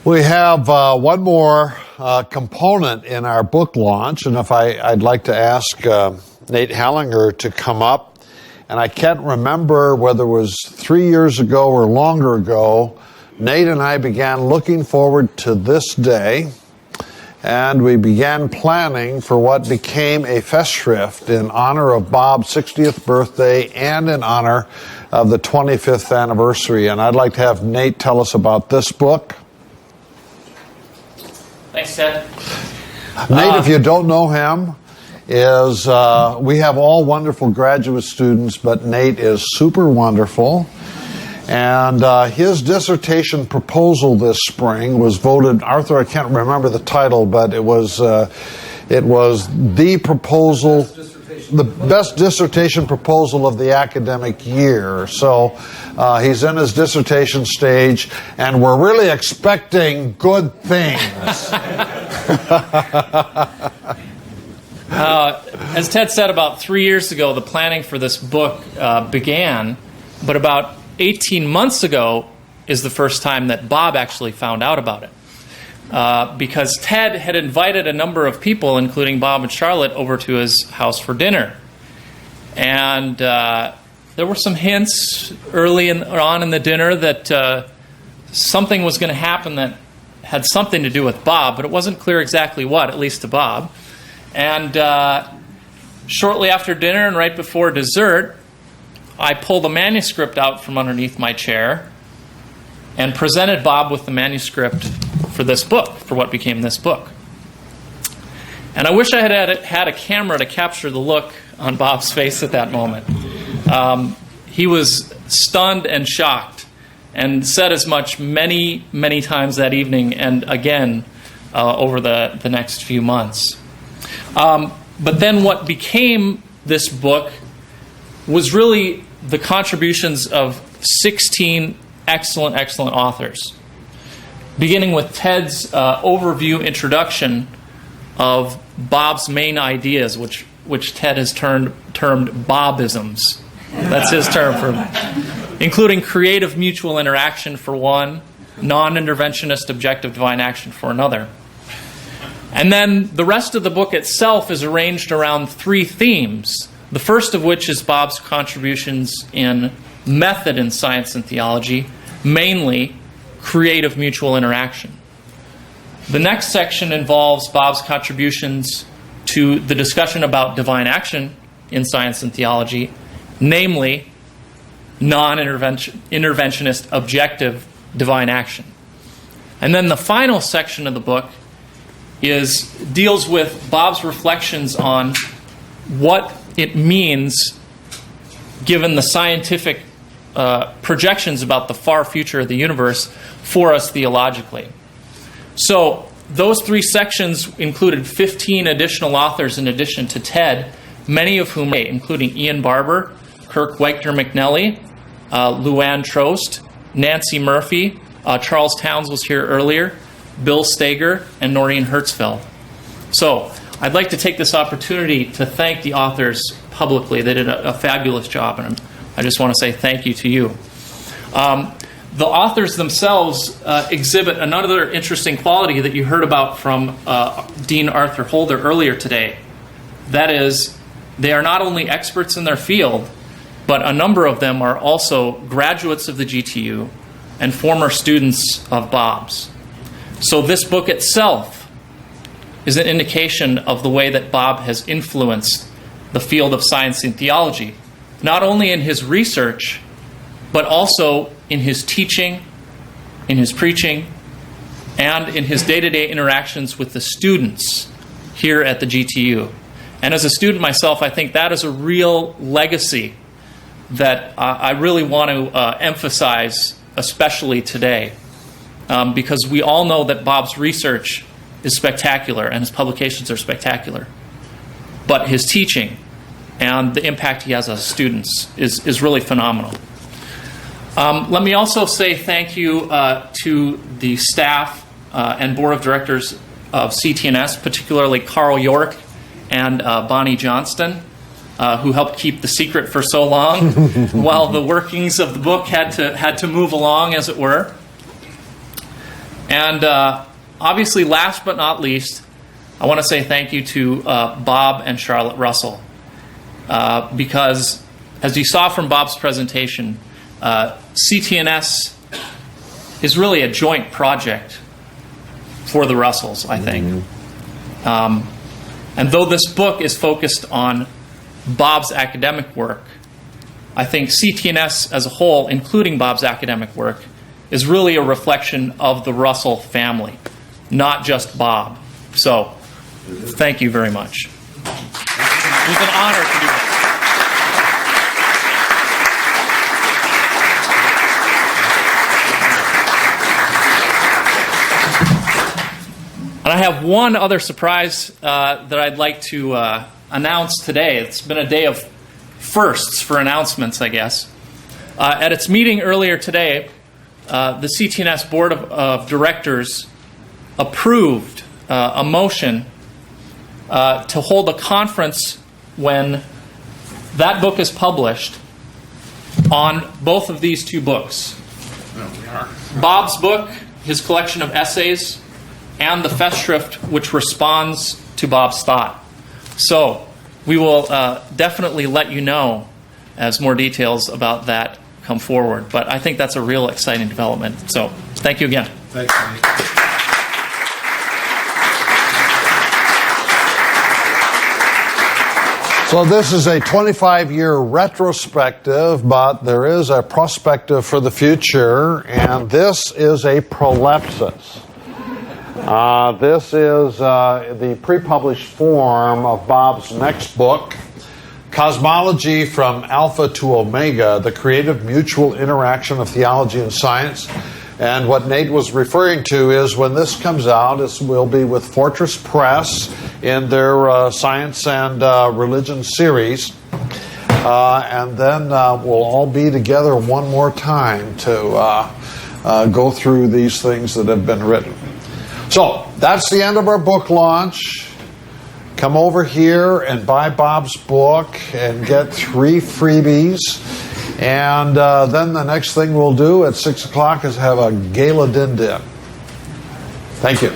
We have one more component in our book launch, and I'd like to ask Nate Hallanger to come up. And I can't remember whether it was 3 years ago or longer ago, Nate and I began looking forward to this day, and we began planning for what became a Festschrift in honor of Bob's 60th birthday and in honor of the 25th anniversary. And I'd like to have Nate tell us about this book. Thanks, Ted. Nate, if you don't know him, is we have all wonderful graduate students, but Nate is super wonderful. And his dissertation proposal this spring was voted, Arthur, I can't remember the title, but it was the proposal, the best dissertation proposal of the academic year. So he's in his dissertation stage, and we're really expecting good things. As Ted said, about 3 years ago, the planning for this book began, but about 18 months ago is the first time that Bob actually found out about it. Because Ted had invited a number of people, including Bob and Charlotte, over to his house for dinner. And there were some hints early on in the dinner that something was going to happen that had something to do with Bob, but it wasn't clear exactly what, at least to Bob. And shortly after dinner and right before dessert, I pulled a manuscript out from underneath my chair and presented Bob with the manuscript for this book, for what became this book. And I wish I had a camera to capture the look on Bob's face at that moment. He was stunned and shocked and said as much many, many times that evening and again over the next few months. But then what became this book was really the contributions of 16 excellent authors, beginning with Ted's overview introduction of Bob's main ideas, which Ted has termed Bobisms. That's his term for them, including creative mutual interaction for one, non-interventionist objective divine action for another. And then the rest of the book itself is arranged around three themes, the first of which is Bob's contributions in method in science and theology, mainly creative mutual interaction. The next section involves Bob's contributions to the discussion about divine action in science and theology, namely non-interventionist objective divine action. And then the final section of the book deals with Bob's reflections on what it means, given the scientific projections about the far future of the universe, for us theologically. So those three sections included 15 additional authors in addition to Ted, many of whom, including Ian Barber, Kirk Weichner-McNelly, Luann Trost, Nancy Murphy, Charles Towns was here earlier, Bill Stager, and Noreen Hertzfeld. So I'd like to take this opportunity to thank the authors publicly. They did a fabulous job, and I just want to say thank you to you. The authors themselves exhibit another interesting quality that you heard about from Dean Arthur Holder earlier today. That is, they are not only experts in their field, but a number of them are also graduates of the GTU and former students of Bob's. So this book itself is an indication of the way that Bob has influenced the field of science and theology, not only in his research, but also in his teaching, in his preaching, and in his day-to-day interactions with the students here at the GTU. And as a student myself, I think that is a real legacy that I really want to emphasize, especially today, because we all know that Bob's research is spectacular and his publications are spectacular. But his teaching and the impact he has on students is really phenomenal. Let me also say thank you to the staff and board of directors of CTNS, particularly Carl York and Bonnie Johnston, who helped keep the secret for so long while the workings of the book had to move along, as it were. And obviously, last but not least, I want to say thank you to Bob and Charlotte Russell, because as you saw from Bob's presentation, CTNS is really a joint project for the Russells, I think. And though this book is focused on Bob's academic work, I think CTNS as a whole, including Bob's academic work, is really a reflection of the Russell family, not just Bob. So, thank you very much. It was an honor to do this. And I have one other surprise that I'd like to announce today. It's been a day of firsts for announcements, I guess. At its meeting earlier today, the CTNS Board of Directors approved a motion to hold a conference when that book is published on both of these two books. Bob's book, his collection of essays, and the Festschrift, which responds to Bob's thought. So we will definitely let you know as more details about that come forward. But I think that's a real exciting development. So thank you again. Thanks, Nate. So this is a 25-year retrospective, but there is a prospective for the future, and this is a prolepsis. This is the pre-published form of Bob's next book, Cosmology from Alpha to Omega, the Creative Mutual Interaction of Theology and Science. And what Nate was referring to is when this comes out, it will be with Fortress Press in their Science and Religion series. And then we'll all be together one more time to go through these things that have been written. So that's the end of our book launch. Come over here and buy Bob's book and get 3 freebies. And then the next thing we'll do at 6 o'clock is have a gala din-din. Thank you.